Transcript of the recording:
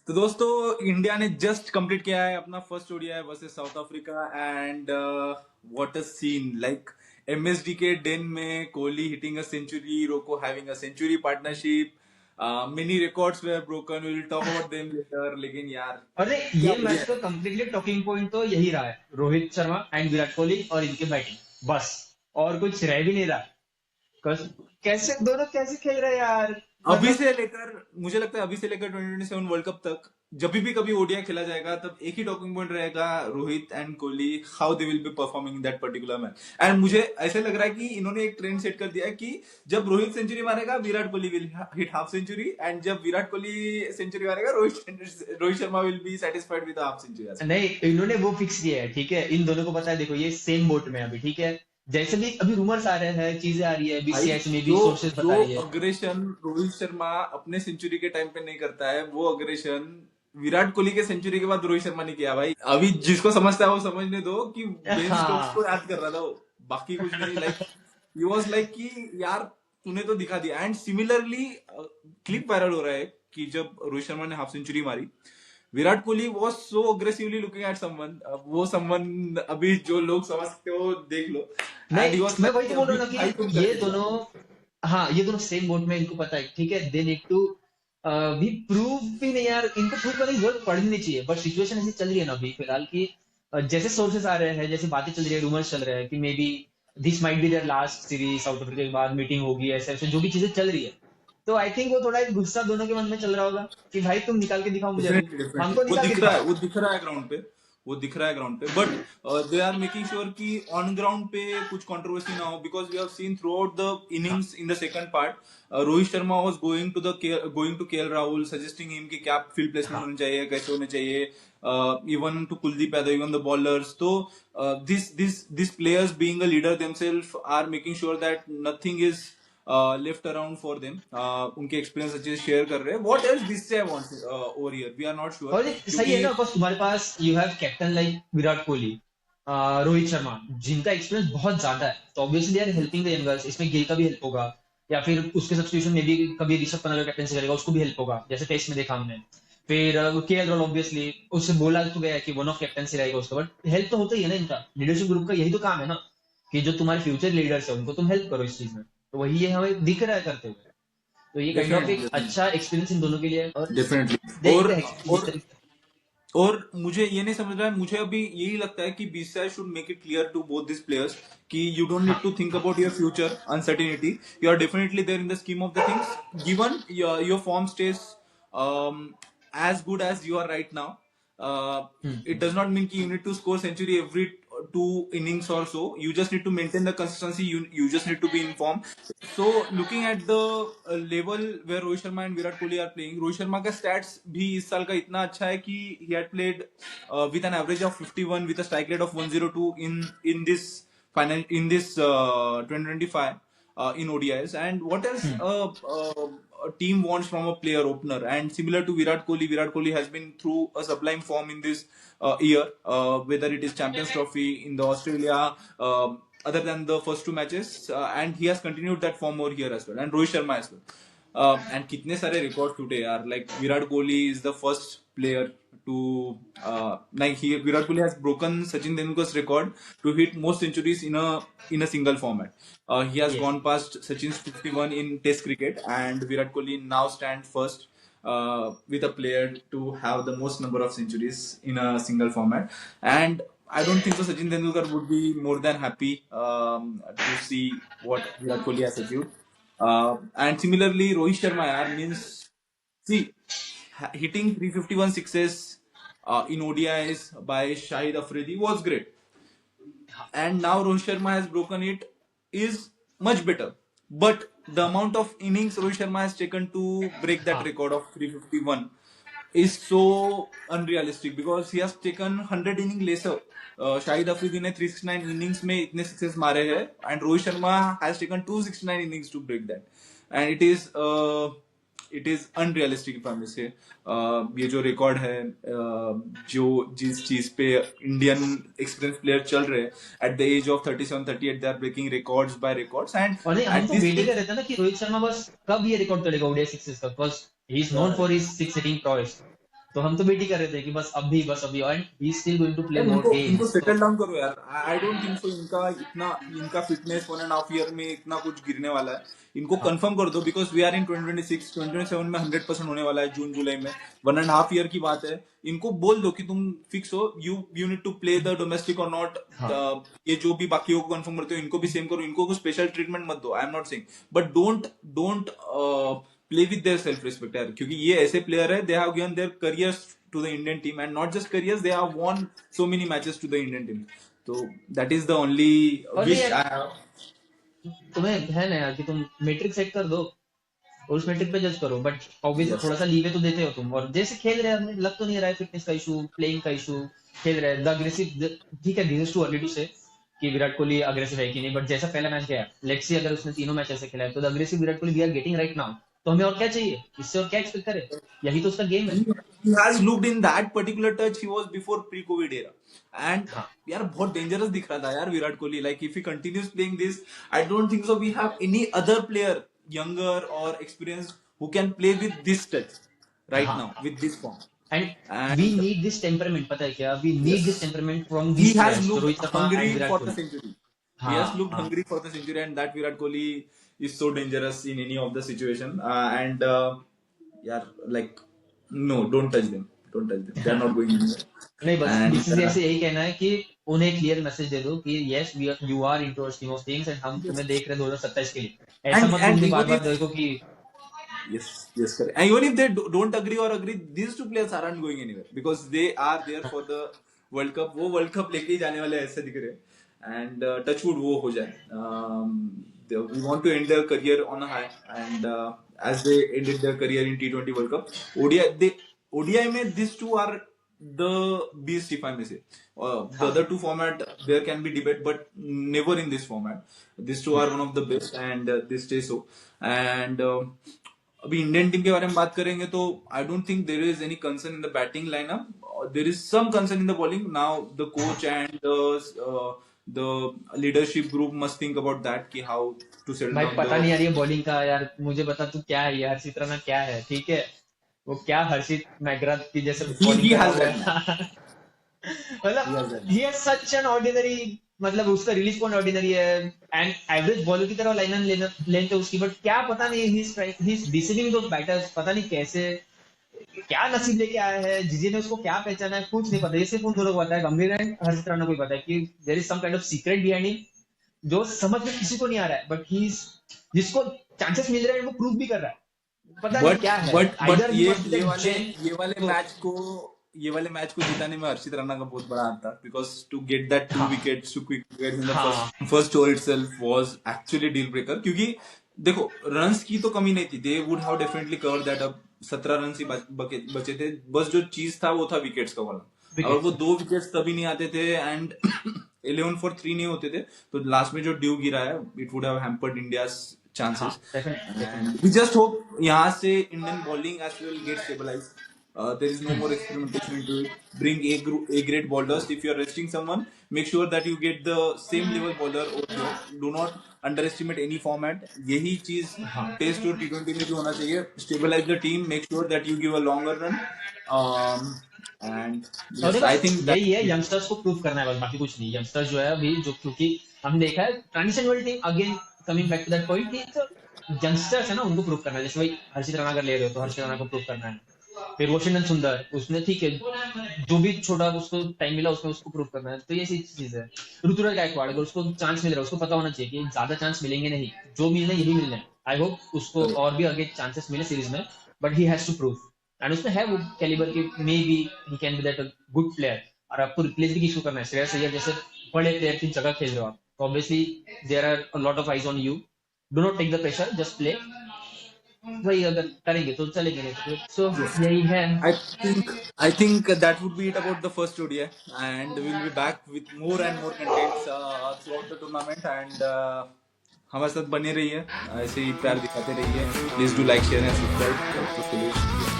तो दोस्तों इंडिया ने जस्ट कंप्लीट किया है अपना first ODI versus South Africa and what a scene like MSD के डेन में Kohli hitting a century, Roko having a century partnership, many records were broken, we will talk about them later. लेकिन यार अरे क्या ये मैच बढ़िया का कम्प्लीटली टॉकिंग पॉइंट तो यही रहा है, रोहित शर्मा एंड विराट कोहली और इनकी बैटिंग, बस। और कुछ रह भी नहीं रहा। कैसे दोनों कैसे खेल रहे हैं यार। अभी मतलब से लेकर मुझे लगता है अभी से लेकर 2027 वर्ल्ड कप तक जब भी कभी ओडीआई खेला जाएगा तब एक ही टॉकिंग पॉइंट रहेगा, Rohit and Kohli, how they will be performing in that particular match. And मुझे ऐसे लग रहा है कि इन्होंने एक ट्रेंड सेट कर दिया है कि जब रोहित सेंचुरी मारेगा Virat Kohli will hit half century, and जब विराट कोहली सेंचुरी मारेगा Rohit Sharma will be satisfied with half century as नहीं, इन्होंने वो फिक्स किया है, ठीक है। इन दोनों को पता है, देखो ये सेम बोट में है अभी, ठीक है। जैसे भी अभी रूमर्स आ रहे हैं, चीजें आ रही है, भाई। बीसीएस में भी जो सोर्सेज जो बता रही है। अग्रेशन रोहित शर्मा अपने सेंचुरी के टाइम पे नहीं करता है, वो अग्रेशन विराट कोहली के सेंचुरी के बाद रोहित शर्मा ने किया भाई। अभी जिसको समझता है वो समझने दो कि बेन स्टोक्स को हाँ। याद कर रहा था वो, बाकी कुछ नहीं। लाइक ही वाज लाइक कि यार तूने तो दिखा दिया। एंड सिमिलरली क्लिप वायरल हो रहा है कि जब रोहित शर्मा ने हाफ सेंचुरी मारी, Virat Kohli was so aggressively looking at someone, वो समवन अभी जो लोग समझते हो देख लो। एंड ही वाज नहीं, मैं वही तो लाइक बोल अभी रहा हूँ ना भाई तुम कि ये करके दिखाओ। दोनों, हाँ ये दोनों सेम बोट में, इनको पता है, ठीक है। दे नीड टू भी प्रूव भी नहीं यार, इनको प्रूव करने की जरूरत पड़नी नहीं चाहिए, बट सिचुएशन ऐसी चल रही है ना अभी फिलहाल की। जैसे सोर्सेस आ रहे हैं, जैसे बातें चल रही है, रूमर्स चल रहे हैं कि maybe this might be there last series, South Africa के बाद मीटिंग होगी, ऐसे ऐसे जो भी चीजें चल रही है। तो आई थिंक वो थोड़ा एक गुस्सा दोनों के मन में चल रहा होगा कि भाई तुम निकाल के दिखाओ मुझे, अभी डेफिनेटली डेफिनेटली हमको वो निकाल के दिख रहा है, दिखाओ। वो दिख रहा है ग्राउंड पे, वो दिख रहा है ग्राउंड पे। But they are making sure कि ऑन ग्राउंड पे कुछ कंट्रोवर्सी ना हो, because we have seen throughout the हाँ। Innings in the second part Rohit Sharma was going to KL Rahul, suggesting him कि क्या फील्ड प्लेसमेंट हाँ। होनी चाहिए, कैसे होने चाहिए, even to Kuldeep Yadav, even the bowlers. तो this players being a leader themselves are making sure that nothing is left around for them. उनके एक्सपीरियंस अच्छे से शेयर कर रहे हैं। व्हाट एल्स दिस से wants over here, we are not sure और ये सही क्योंकि है ना, बस तुम्हारे पास you have captain like Virat Kohli, Rohit Sharma, जिनका एक्सपीरियंस बहुत ज्यादा है, तो obviously they are helping the youngers. इसमें गिल का भी हेल्प होगा, या फिर उसके सब्स्टिट्यूशन में भी कभी ऋषभ पंत अगर कैप्टनसी करेगा उसको भी हेल्प होगा, जैसे टेस्ट में देखा हमने। फिर केएल राहुल ऑब्वियसली, उससे बोला तो गया है कि वन ऑफ कैप्टनसी रहेगा उसका, बट हेल्प तो होता ही है ना इनका। लीडरशिप ग्रुप का यही तो काम है ना, कि जो तुम्हारे फ्यूचर लीडर्स है उनको तुम हेल्प करो इस चीज में। तो वही ये हमें दिख रहा है करते हुए। तो ये काइंड ऑफ एक डेफिनेटली अच्छा एक्सपीरियंस इन दोनों के लिए है, और डेफिनेटली। देखते और हैं जिस और तरीके। और मुझे ये नहीं समझ रहा है, मुझे अभी यही लगता है कि BCCI should make it clear to both this players कि यू डोंट नीड हाँ। To think about your future uncertainty, you are definitely there in the scheme of the things, given your form stage as good as you are right now. It does not mean you need to score century every two innings or so. You just need to maintain the consistency. You just need to be in form. So looking at the level where Rohit Sharma and Virat Kohli are playing, Rohit Sharma का stats भी इस साल का इतना अच्छा है कि he had played with an average of 51 with a strike rate of 102 in this final in this 2025 in ODIs. And what else a team wants from a player opener? And similar to Virat Kohli has been through a sublime form in this year, whether it is Champions Trophy in the Australia, other than the first two matches, and he has continued that form over here as well. And Rohit Sharma as well. And कितने सारे record टूटे यार, like Virat Kohli is the first player to like he Virat Kohli has broken Sachin Tendulkar's record to hit most centuries in a single format. He has Yes. gone past Sachin's 51 in Test cricket, and Virat Kohli now stands first with a player to have the most number of centuries in a single format. And I don't think so Sachin Tendulkar would be more than happy to see what Virat Kohli has achieved. And similarly, Rohit Sharma means, see, hitting 351 sixes in ODIs by Shahid Afridi was great. And now Rohit Sharma has broken it is much better. But the amount of innings Rohit Sharma has taken to break that हाँ। record of 351 is so unrealistic because he has taken 100 innings lesser. Shahid Afridi ने 369 innings में इतने sixes मारे हैं, and Rohit Sharma has taken 269 innings to break that. And it is unrealistic if I may say. ये जो record है, जो जिस चीज पे इंडियन एक्सपीरियंस प्लेयर चल रहे हैं at the age of 37-38, they are breaking records by records and और नहीं, हम एट तो दिस वेट ही कर एज। रहे थे ना कि रोहित शर्मा बस कब ये रिकॉर्ड तोड़ेगा ओडीआई सिक्सेस का, बस he is known for his six hitting toys. तो हम तो वेट ही कर रहे थे कि बस अभी and he still going to play यार मोर इनको इनको गेम्स। तो सेटल डाउन करो यार। आई डोंट थिंक सो इनका फिटनेस 1.5 ईयर में इतना कुछ गिरने वाला है। इनको हाँ कंफर्म कर दो बिकॉज वी आर इन 2026 2027 में 100% होने वाला है जून जुलाई में। 1.5 ईयर की बात है। इनको बोल दो कि तुम फिक्स हो, you need to play the domestic और नॉट। हाँ ये जो भी बाकियों को कंफर्म करते हो इनको भी सेम करो, इनको कोई स्पेशल ट्रीटमेंट मत दो। I am not saying, but don't play with their self respect यार, क्योंकि ये ऐसे प्लेयर है, they have given their careers to the Indian team, and not just careers, they have won so many matches to the Indian team. So that is the only और नहीं wish यार, I have. तुम्हें है ना यार कि तुम metric set कर दो और उस मेट्रिक पे जज करो, बट ऑब्वियसली Yes. थोड़ा सा लीवे तो देते हो तुम। और जैसे खेल रहे हैं, हमें लग तो नहीं रहा है फिटनेस का इशू, प्लेइंग का इशू, खेल रहे हैं द अग्रेसिव। ठीक है, this is too early to say कि विराट कोहली अग्रेसिव है कि नहीं, बट जैसा पहला मैच गया, लेट्स सी अगर उसने तीनों मैच ऐसे खेला है तो the aggressive Virat Kohli we are getting right now. तो हमें और क्या चाहिए इससे, और क्या एक्सपेक्ट करें? यही तो उसका गेम है। He has looked in that particular touch he was before pre-COVID era, and हाँ यार बहुत dangerous दिख रहा था यार Virat Kohli. Like if he continues playing this, I don't think so we have any other player younger or experienced who can play with this touch right हाँ now with this form. And we And need this temperament, पता है क्या, we need this yes, temperament from he these has players, जो looked Rohit Sharma and hungry Virat for the Kohli. century. He हाँ has looked हाँ hungry for the century, and that Virat Kohli is so dangerous in any of the situation. And yeah, like no, don't touch them. Don't touch them. They are not going anywhere. नहीं, बस And BCCI से यही कहना है कि उन्हें clear message दे दो कि yes we are, you are into scheme of things and हम तुम्हें देख रहे हैं 2027 के लिए। ऐसा मत and तुम भी बार even बार if देखो कि yes, correct. And even if they don't agree or agree, these two players aren't going anywhere because they are there for the World Cup. वो World Cup लेके ही जाने वाले ऐसे दिख रहे हैं। And touchwood वो हो जाए। We want to end their career on a high, and as they ended their career in T20 World Cup, ODI में these two are the beast, if I may say. The हाँ other two format there can be debate, but never in this format. These two are one of the best, and they stay so. And अभी Indian team के बारे में बात करेंगे तो I don't think there is any concern in the batting lineup. There is some concern in the bowling. Now the coach and the leadership group must think about that कि how to settle भाई down पता the. नहीं यार ये bowling का, यार मुझे बता तू क्या है, ये हर्षित राणा क्या है? ठीक है, वो क्या हर्षित मैकग्राथ की जैसे बॉलिंग ही कर रहा हैज हुआ दैट मैन। है। ही हैज मतलब that he has such an ordinary, मतलब उसका रिलीज पॉइंट ऑर्डिनरी है एंड एवरेज बॉलर की तरह लाइन लेंथ है उसकी, बट क्या पता नहीं he is deceiving those batters, पता नहीं कैसे, क्या नसीब लेके आया है, जीजे ने उसको क्या पहचाना है, कुछ नहीं पता। ये सिर्फ उन दोनों को पता है, गंभीर एंड हर्षित राणा को ही पता है कि there is some kind of secret behind him जो समझ में किसी को नहीं आ रहा है, बट ही जिसको चांसेस मिल रहे हैं वो प्रूव भी कर रहा है। पता नहीं बट क्या है, but either he must be ये दैट वाले जेन। ये वाले तो मैच को ये वाले मैच को जिताने में हर्षित राणा का बहुत बड़ा हाथ था because to get that two हाँ wickets two quick wickets in the हाँ first over itself was actually deal breaker. क्योंकि देखो रन्स की तो कमी नहीं थी, they would have definitely cover that up. 17 run ही बचे थे, बस जो चीज था वो था विकेट्स का वाला। और विकेट। वो 2 विकेट्स तभी नहीं आते थे एंड 11 for 3 नहीं होते थे, तो लास्ट में जो ड्यू गिरा है it would have hampered India's हाँ chances. Definitely. And we just hope यहाँ से Indian bowling as well get stabilized. There is no more experimentation into it. Bring A grade bowlers. If you are resting someone, make sure that you get the same level bowler over there. Do not underestimate any format. यही चीज हाँ test और T20 में भी होना चाहिए. Stabilize the team. Make sure that you give a longer run. Um, and और ये yes, I बस think यही है, that यंगस्टर्स को प्रूव करना है बस, बाकी कुछ नहीं। यंगस्टर्स जो है अभी, जो क्योंकि हम देखा है transition world team, again coming back to that point कि तो यंगस्टर्स है ना, उनको प्रूव करना है। जैसे भाई हर्षित राणा अगर ले रहे हो तो हर्षित राणा को प्रूव करना है। फिर वॉशिंगटन सुंदर, उसने ठीक है जो भी छोटा उसको टाइम मिला उसमें उसको प्रूव करना है, तो ये चीज है। ऋतुराज गायकवाड़, अगर उसको चांस मिल रहा है उसको पता होना चाहिए कि ज्यादा चांस मिलेंगे नहीं, जो मिलना है यही मिलना है। आई होप उसको और भी आगे चांसेस मिले सीरीज में, but he has to prove. And उसमें है वो कैलिबर की, maybe he can be that good player. और आपको रिप्लेस भी किसको करना है? श्रेयस अय्यर जैसे बड़े प्लेयर की जगह खेल रहे हो आप, तो obviously there are a lot of eyes on you. Do not take the pressure, just play. वही अगर करेंगे तो चलेंगे, नहीं तो सो yes. यही है। I think that would be it about the first ODI, and we'll be back with more and more contents throughout the tournament. And हमारे साथ बने रहिए, ऐसे ही प्यार दिखाते रहिए। Please do like share and subscribe.